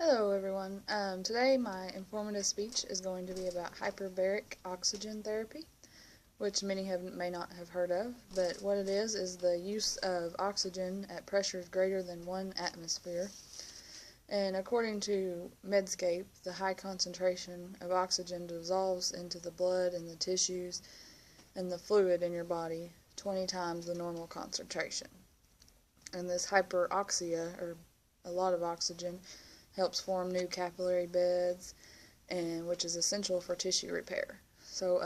Hello everyone. Today my informative speech is going to be about hyperbaric oxygen therapy, which many may not have heard of, but what it is the use of oxygen at pressures greater than 1 atmosphere. And according to Medscape, the high concentration of oxygen dissolves into the blood and the tissues and the fluid in your body 20 times the normal concentration. And this hyperoxia, or a lot of oxygen, helps form new capillary beds, and which is essential for tissue repair. So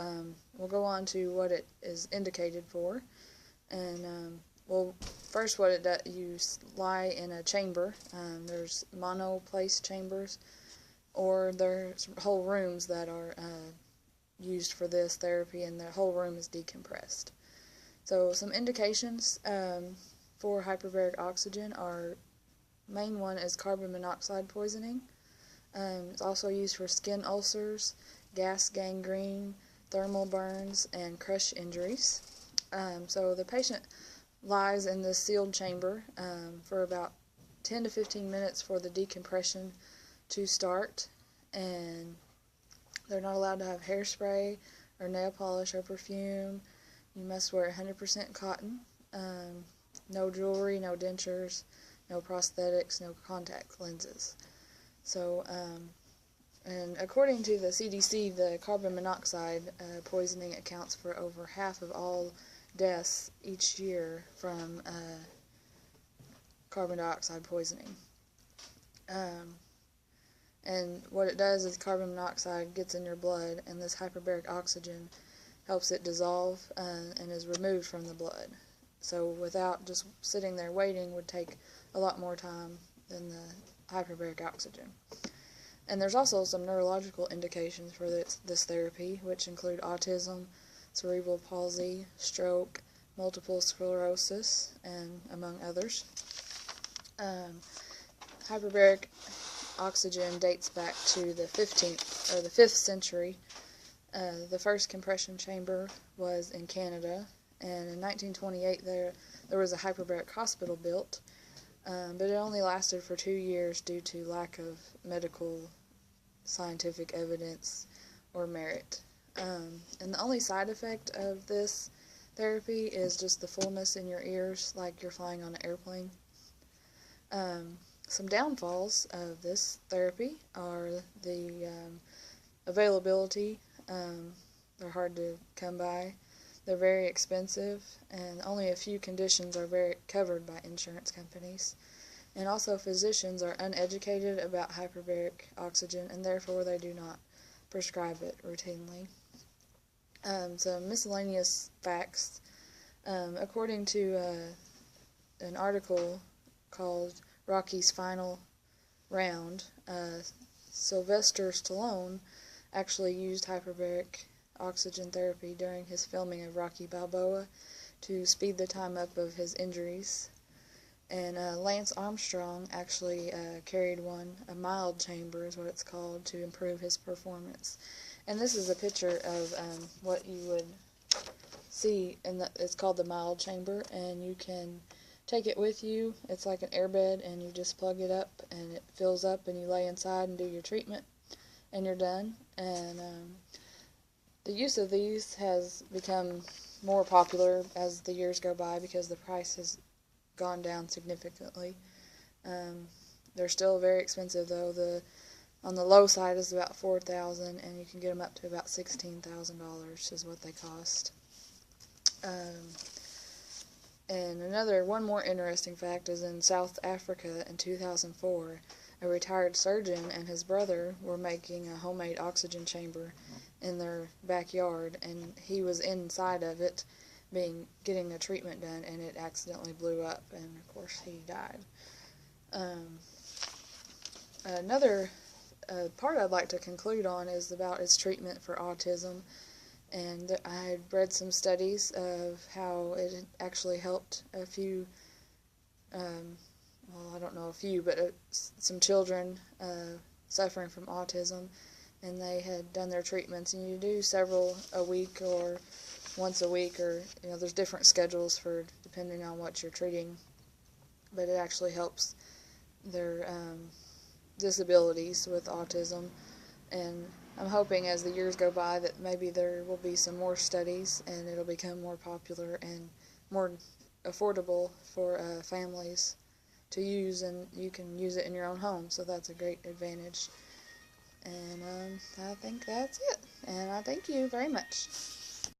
we'll go on to what it is indicated for, and well, first what it does, you lie in a chamber. There's monoplace chambers, or there's whole rooms that are used for this therapy, and the whole room is decompressed. So some indications for hyperbaric oxygen are: main one is carbon monoxide poisoning. It's also used for skin ulcers, gas gangrene, thermal burns, and crush injuries. So the patient lies in this sealed chamber for about 10 to 15 minutes for the decompression to start, and they're not allowed to have hairspray or nail polish or perfume. You must wear 100% cotton, no jewelry, no dentures, no prosthetics, no contact lenses. So, and according to the CDC, the carbon monoxide poisoning accounts for over half of all deaths each year from carbon dioxide poisoning. And what it does is carbon monoxide gets in your blood, and this hyperbaric oxygen helps it dissolve and is removed from the blood. So without just sitting there waiting would take a lot more time than the hyperbaric oxygen. And there's also some neurological indications for this therapy, which include autism, cerebral palsy, stroke, multiple sclerosis, and among others. Hyperbaric oxygen dates back to the 5th century. The first compression chamber was in Canada, and in 1928 there was a hyperbaric hospital built, but it only lasted for 2 years due to lack of medical scientific evidence or merit. And the only side effect of this therapy is just the fullness in your ears, like you're flying on an airplane. Some downfalls of this therapy are the availability. They're hard to come by. They're very expensive, and only a few conditions are covered by insurance companies. And also, physicians are uneducated about hyperbaric oxygen, and therefore they do not prescribe it routinely. Some miscellaneous facts. According to an article called Rocky's Final Round, Sylvester Stallone actually used hyperbaric oxygen therapy during his filming of Rocky Balboa to speed the time up of his injuries. And Lance Armstrong actually carried a mild chamber is what it's called, to improve his performance. And this is a picture of what you would see, it's called the mild chamber, and you can take it with you. It's like an airbed, and you just plug it up and it fills up, and you lay inside and do your treatment, and you're done. And the use of these has become more popular as the years go by because the price has gone down significantly. They're still very expensive though. On the low side is about $4,000, and you can get them up to about $16,000 is what they cost. And one more interesting fact is in South Africa in 2004, a retired surgeon and his brother were making a homemade oxygen chamber in their backyard, and he was inside of it getting a treatment done, and it accidentally blew up, and of course he died. Another part I'd like to conclude on is about its treatment for autism, and I had read some studies of how it actually helped a few, well, I don't know a few, but some children suffering from autism, and they had done their treatments, and you do several a week or once a week, or there's different schedules for depending on what you're treating, but it actually helps their disabilities with autism, and I'm hoping as the years go by that maybe there will be some more studies and it'll become more popular and more affordable for families to use, and you can use it in your own home, so that's a great advantage. And I think that's it, and I thank you very much.